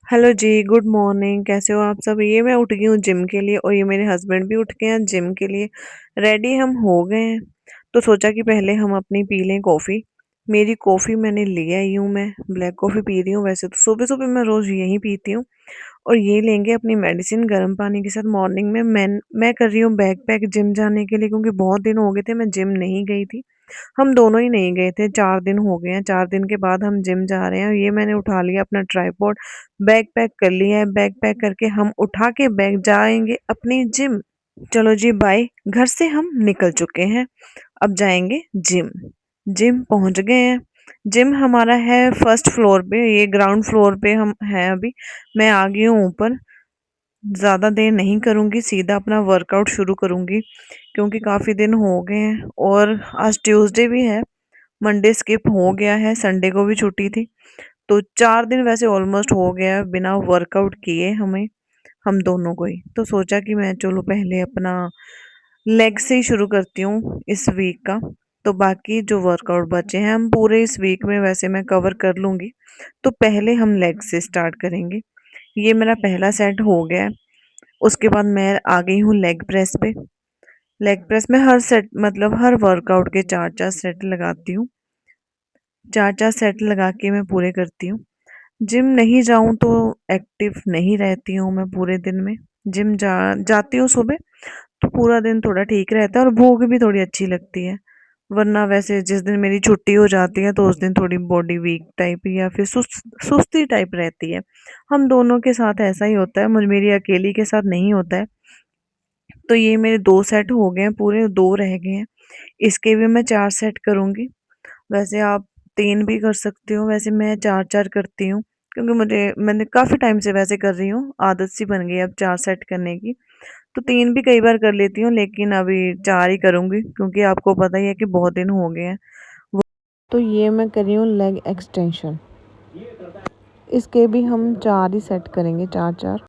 Hello जी, good morning. कैसे हो आप सब? ये मैं उठ गई हूँ जिम के लिए और ये मेरे हस्बैंड भी उठ गए हैं जिम के लिए। रेडी हम हो गए हैं। तो सोचा कि पहले हम अपनी पी लें कॉफ़ी। मेरी कॉफ़ी मैंने ले आई हूँ, मैं ब्लैक कॉफ़ी पी रही हूँ। वैसे तो सुबह सुबह मैं रोज़ यही पीती हूँ। और ये लेंगे अपनी मेडिसिन गर्म पानी के साथ मॉर्निंग में। मैं कर रही हूँ बैग पैक जिम जाने के लिए, क्योंकि बहुत दिन हो गए थे मैं जिम नहीं गई थी। हम दोनों ही नहीं गए थे, 4 दिन हो गए हैं, 4 दिन के बाद हम जिम जा रहे हैं। और ये मैंने उठा लिया अपना ट्राइपॉड, बैग पैक कर लिया है। बैग पैक करके हम उठा के बैग जाएँगे अपनी जिम। चलो जी बाय, घर से हम निकल चुके हैं, अब जाएँगे जिम। जिम पहुँच गए हैं। जिम हमारा है फर्स्ट फ्लोर पे, ये ग्राउंड फ्लोर पे हम हैं अभी। मैं आ गई हूँ ऊपर। ज़्यादा देर नहीं करूँगी, सीधा अपना वर्कआउट शुरू करूँगी, क्योंकि काफ़ी दिन हो गए हैं और आज ट्यूसडे भी है। मंडे स्किप हो गया है, संडे को भी छुट्टी थी। तो 4 दिन वैसे ऑलमोस्ट हो गया है बिना वर्कआउट किए हमें, हम दोनों को ही। तो सोचा कि मैं चलो पहले अपना लेग से ही शुरू करती हूँ इस वीक का। तो बाकी जो वर्कआउट बचे हैं हम पूरे इस वीक में वैसे मैं कवर कर लूँगी। तो पहले हम लेग से स्टार्ट करेंगे। ये मेरा पहला सेट हो गया है। उसके बाद मैं आ गई हूँ लेग प्रेस पे। लेग प्रेस में हर सेट मतलब हर वर्कआउट के 4-4 सेट लगाती हूँ। 4-4 सेट लगा के मैं पूरे करती हूँ। जिम नहीं जाऊँ तो एक्टिव नहीं रहती हूँ मैं पूरे दिन में। जिम जाती हूँ सुबह, तो पूरा दिन थोड़ा ठीक रहता है और भूख भी थोड़ी अच्छी लगती है। वरना वैसे जिस दिन मेरी छुट्टी हो जाती है तो उस दिन थोड़ी बॉडी वीक टाइप या फिर सुस्ती टाइप रहती है। हम दोनों के साथ ऐसा ही होता है, मुझ मेरी अकेली के साथ नहीं होता है। तो ये मेरे 2 सेट हो गए हैं पूरे, 2 रह गए हैं। इसके भी मैं 4 सेट करूँगी। वैसे आप 3 भी कर सकते हो, वैसे मैं 4-4 करती हूँ, क्योंकि मैंने काफ़ी टाइम से वैसे कर रही हूँ, आदत सी बन गई है अब 4 सेट करने की। तो 3 भी कई बार कर लेती हूँ, लेकिन अभी 4 ही करूँगी, क्योंकि आपको पता ही है कि बहुत दिन हो गए हैं। वो तो ये मैं कर रही हूँ लेग एक्सटेंशन। इसके भी हम 4 ही सेट करेंगे, 4-4।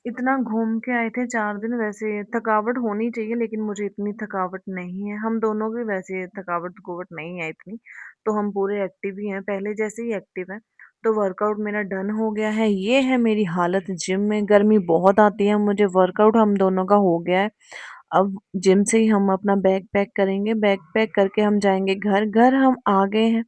इतना घूम के आए थे 4 दिन, वैसे थकावट होनी चाहिए लेकिन मुझे इतनी थकावट नहीं है। हम दोनों की वैसे थकावट नहीं है इतनी। तो हम पूरे एक्टिव ही हैं, पहले जैसे ही एक्टिव हैं। तो वर्कआउट मेरा डन हो गया है। ये है मेरी हालत जिम में। गर्मी बहुत आती है मुझे। वर्कआउट हम दोनों का हो गया है। अब जिम से ही हम अपना बैग पैक करेंगे। बैग पैक करके हम जाएँगे घर। घर हम आ गए हैं।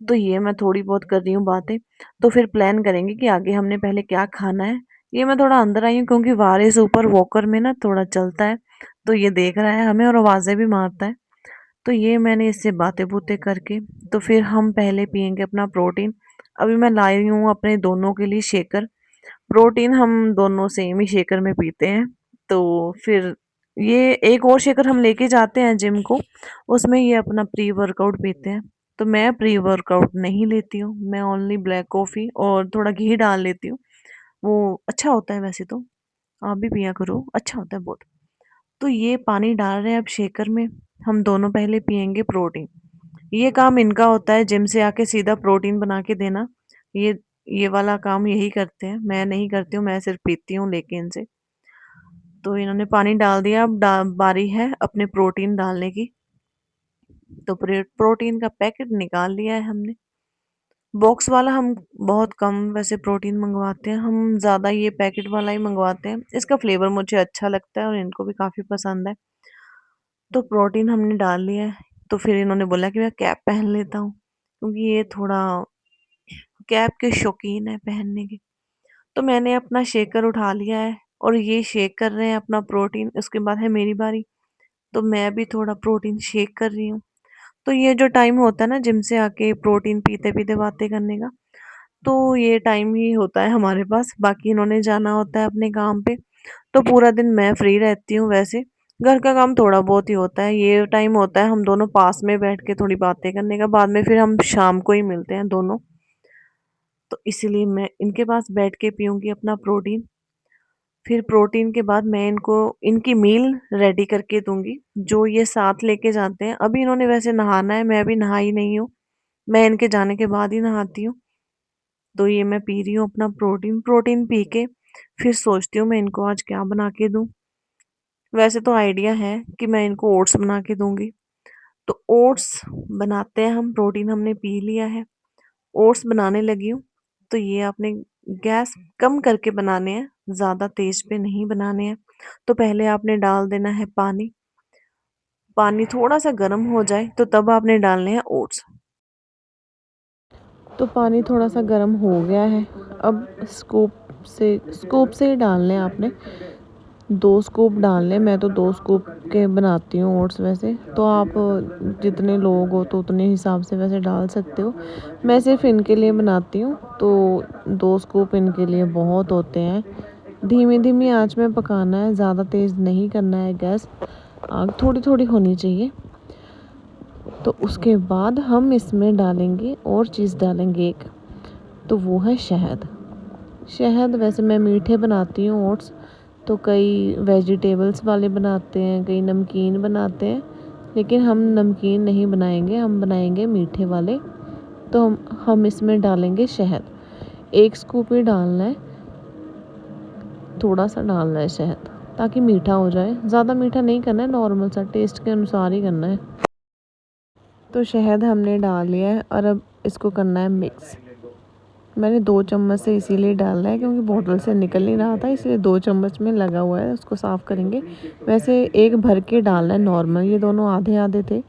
तो ये मैं थोड़ी बहुत कर रही हूँ बातें। तो फिर प्लान करेंगे कि आगे हमने पहले क्या खाना है। ये मैं थोड़ा अंदर आई हूँ, क्योंकि वारिस ऊपर वॉकर में ना थोड़ा चलता है। तो ये देख रहा है हमें और आवाज़ें भी मारता है। तो ये मैंने इससे बातें-बूतें करके तो फिर हम पहले पिएँगे अपना प्रोटीन। अभी मैं लाई हूँ अपने दोनों के लिए शेकर। प्रोटीन हम दोनों सेम ही शेकर में पीते हैं। तो फिर ये एक और शेकर हम लेके जाते हैं जिम को, उसमें ये अपना प्री वर्कआउट पीते हैं। तो मैं प्री वर्कआउट नहीं लेती हूँ, मैं ओनली ब्लैक कॉफ़ी और थोड़ा घी डाल लेती हूँ। वो अच्छा होता है वैसे तो, आप भी पिया करो, अच्छा होता है बहुत। तो ये पानी डाल रहे हैं अब शेकर में। हम दोनों पहले पिएंगे प्रोटीन। ये काम इनका होता है, जिम से आके सीधा प्रोटीन बना के देना। ये ये वाला काम यही करते हैं, मैं नहीं करती हूँ, मैं सिर्फ पीती हूँ लेके इनसे। तो इन्होंने पानी डाल दिया, अब बारी है अपने प्रोटीन डालने की। तो प्रोटीन का पैकेट निकाल लिया है हमने। बॉक्स वाला हम बहुत कम वैसे प्रोटीन मंगवाते हैं, हम ज़्यादा ये पैकेट वाला ही मंगवाते हैं। इसका फ्लेवर मुझे अच्छा लगता है और इनको भी काफ़ी पसंद है। तो प्रोटीन हमने डाल लिया है। तो फिर इन्होंने बोला कि मैं कैप पहन लेता हूँ, क्योंकि ये थोड़ा कैप के शौकीन है पहनने के। तो मैंने अपना शेकर उठा लिया है और ये शेक कर रहे हैं अपना प्रोटीन। उसके बाद है मेरी बारी। तो मैं भी थोड़ा प्रोटीन शेक कर रही हूँ। तो ये जो टाइम होता है ना जिम से आके प्रोटीन पीते पीते बातें करने का, तो ये टाइम ही होता है हमारे पास। बाकी इन्होंने जाना होता है अपने काम पे। तो पूरा दिन मैं फ्री रहती हूँ वैसे। घर का काम थोड़ा बहुत ही होता है। ये टाइम होता है हम दोनों पास में बैठ के थोड़ी बातें करने का। बाद में फिर हम शाम को ही मिलते हैं दोनों। तो इसीलिए मैं इनके पास बैठ के पीऊँगी अपना प्रोटीन। फिर प्रोटीन के बाद मैं इनको इनकी मील रेडी करके दूँगी, जो ये साथ लेके जाते हैं। अभी इन्होंने वैसे नहाना है, मैं अभी नहाई नहीं हूँ। मैं इनके जाने के बाद ही नहाती हूँ। तो ये मैं पी रही हूँ अपना प्रोटीन। प्रोटीन पी के फिर सोचती हूँ मैं इनको आज क्या बना के दूँ। वैसे तो आइडिया है कि मैं इनको ओट्स बना के दूँगी। तो ओट्स बनाते हैं हम। प्रोटीन हमने पी लिया है, ओट्स बनाने लगी हूँ। तो ये आपने गैस कम करके बनाने हैं, ज़्यादा तेज पे नहीं बनाने हैं। तो पहले आपने डाल देना है पानी। पानी थोड़ा सा गर्म हो जाए तो तब आपने डालने हैं ओट्स। तो पानी थोड़ा सा गर्म हो गया है। अब स्कूप से ही डालने हैं आपने। 2 स्कूप डालने। मैं तो 2 स्कूप के बनाती हूँ ओट्स। वैसे तो आप जितने लोग हो तो उतने हिसाब से वैसे डाल सकते हो। मैं सिर्फ इनके लिए बनाती हूँ तो 2 स्कूप इनके लिए बहुत होते हैं। धीमी धीमी आंच में पकाना है, ज़्यादा तेज़ नहीं करना है गैस। आग थोड़ी थोड़ी होनी चाहिए। तो उसके बाद हम इसमें डालेंगे और चीज़ डालेंगे एक, तो वो है शहद। शहद वैसे मैं मीठे बनाती हूँ ओट्स, तो कई वेजिटेबल्स वाले बनाते हैं, कई नमकीन बनाते हैं, लेकिन हम नमकीन नहीं बनाएंगे, हम बनाएंगे मीठे वाले। तो हम इसमें डालेंगे शहद। 1 स्कूप ही डालना है, थोड़ा सा डालना है शहद ताकि मीठा हो जाए। ज़्यादा मीठा नहीं करना है, नॉर्मल सा टेस्ट के अनुसार ही करना है। तो शहद हमने डाल लिया है और अब इसको करना है मिक्स। मैंने 2 चम्मच से इसीलिए डाला है क्योंकि बोतल से निकल नहीं रहा था, इसलिए 2 चम्मच में लगा हुआ है। उसको साफ़ करेंगे। वैसे एक भर के डालना है नॉर्मल, ये दोनों आधे आधे थे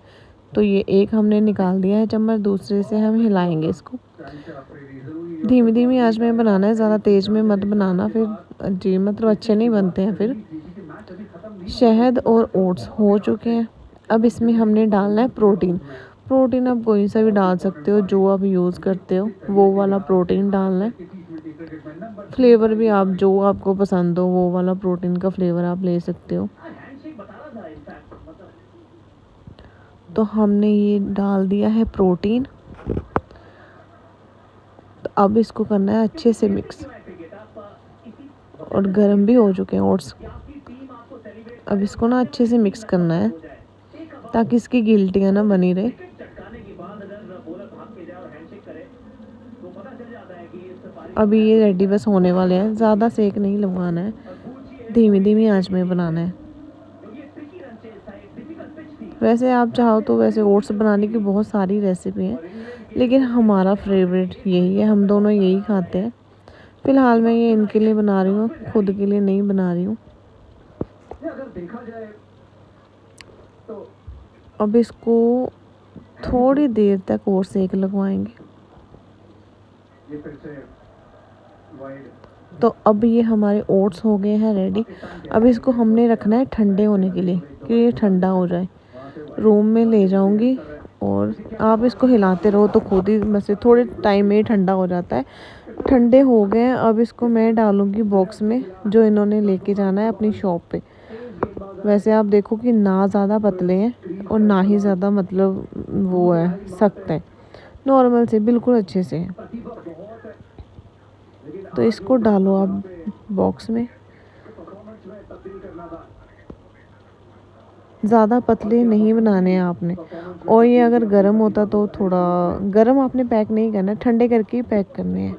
तो ये एक हमने निकाल दिया है चम्मच। दूसरे से हम हिलाएंगे इसको। धीमी धीमी आंच में बनाना है, ज़्यादा तेज़ में मत बनाना, फिर जी मतलब अच्छे नहीं बनते हैं फिर। शहद और ओट्स हो चुके हैं। अब इसमें हमने डालना है प्रोटीन। प्रोटीन आप कोई सा भी डाल सकते हो, जो आप यूज़ करते हो वो वाला प्रोटीन डालना है। फ्लेवर भी आप जो आपको पसंद हो वो वाला प्रोटीन का फ्लेवर आप ले सकते हो। तो हमने ये डाल दिया है प्रोटीन। तो अब इसको करना है अच्छे से मिक्स। और गर्म भी हो चुके हैं ओट्स। अब इसको ना अच्छे से मिक्स करना है ताकि इसकी गिल्टियाँ ना बनी रहे। अभी ये रेडी बस होने वाले हैं, ज़्यादा सेक नहीं लगवाना है, धीमी धीमी आंच में बनाना है। वैसे आप चाहो तो वैसे ओट्स बनाने की बहुत सारी रेसिपी हैं, लेकिन हमारा फेवरेट यही है, हम दोनों यही खाते हैं। फ़िलहाल मैं ये इनके लिए बना रही हूँ, खुद के लिए नहीं बना रही हूँ। अब इसको थोड़ी देर तक और सेक लगवाएंगे। तो अब ये हमारे ओट्स हो गए हैं रेडी। अब इसको हमने रखना है ठंडे होने के लिए कि ये ठंडा हो जाए। रूम में ले जाऊंगी और आप इसको हिलाते रहो तो खुद ही बस थोड़े टाइम में ही ठंडा हो जाता है। ठंडे हो गए हैं। अब इसको मैं डालूंगी बॉक्स में जो इन्होंने लेके जाना है अपनी शॉप पे। वैसे आप देखो कि ना ज़्यादा पतले हैं और ना ही ज़्यादा मतलब वो है सख्त है, नॉर्मल से बिल्कुल अच्छे से है। तो इसको डालो आप बॉक्स में। ज़्यादा पतले नहीं बनाने हैं आपने। और ये अगर गर्म होता तो थोड़ा गर्म आपने पैक नहीं करना, ठंडे करके ही पैक करने हैं।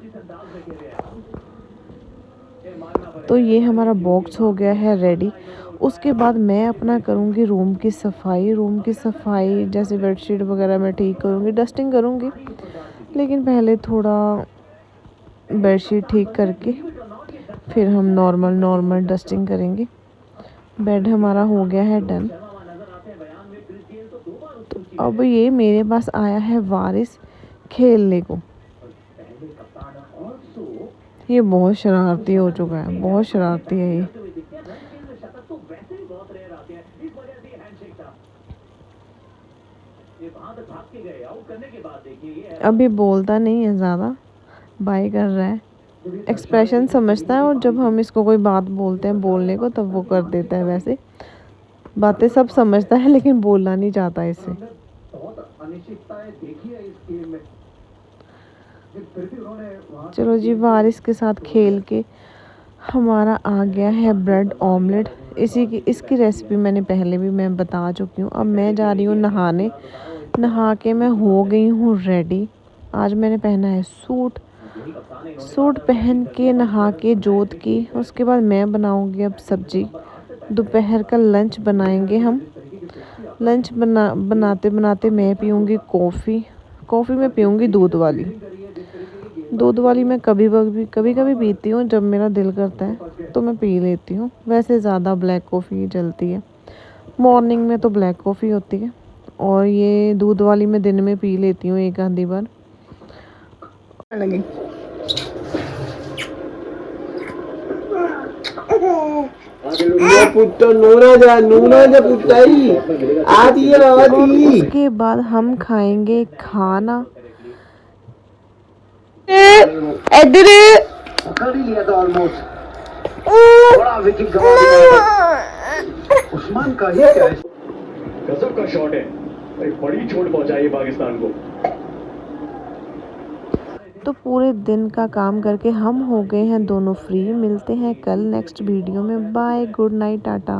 तो ये हमारा बॉक्स हो गया है रेडी। उसके बाद मैं अपना करूँगी रूम की सफाई। रूम की सफाई जैसे बेडशीट वगैरह मैं ठीक करूँगी, डस्टिंग करूँगी, लेकिन पहले थोड़ा बेडशीट ठीक करके फिर हम नॉर्मल डस्टिंग करेंगे। बेड हमारा हो गया है डन। तो अब ये मेरे पास आया है वारिस खेलने को। ये बहुत शरारती हो चुका है, बहुत शरारती है ये। अभी बोलता नहीं है, ज़्यादा बाय कर रहा है, एक्सप्रेशन समझता है। और जब हम इसको कोई बात बोलते हैं बोलने को तब वो कर देता है। वैसे बातें सब समझता है लेकिन बोलना नहीं चाहता इससे। चलो जी, वारिस के साथ खेल के हमारा आ गया है ब्रेड ऑमलेट। इसकी रेसिपी मैंने पहले भी मैं बता चुकी हूँ। अब मैं जा रही हूँ नहाने। नहा के मैं हो गई हूँ रेडी। आज मैंने पहना है सूट। सूट पहन के नहा के जोत की उसके बाद मैं बनाऊँगी अब सब्जी। दोपहर का लंच बनाएंगे हम। लंच बनाते बनाते मैं पीऊँगी कॉफ़ी। कॉफ़ी मैं पीऊँगी दूध वाली। दूध वाली मैं कभी कभी पीती हूँ, जब मेरा दिल करता है तो मैं पी लेती हूँ। वैसे ज़्यादा ब्लैक कॉफ़ी चलती है, मॉर्निंग में तो ब्लैक कॉफ़ी होती है, और ये दूध वाली मैं दिन में पी लेती हूँ एक आधी बार। लगी पुत्र नूरा जा पुताई आती है बाबा और दी। उसके बाद हम खाएंगे खाना। इधर कर ही लिया था ऑलमोस्ट। बड़ा विकेट गवा दिया उस्मान का ही क्या है। गजब का शॉट है, एक बड़ी चोट पहुंचाई है पाकिस्तान को। तो पूरे दिन का काम करके हम हो गए हैं दोनों फ्री। मिलते हैं कल नेक्स्ट वीडियो में। Bye, good night, Tata.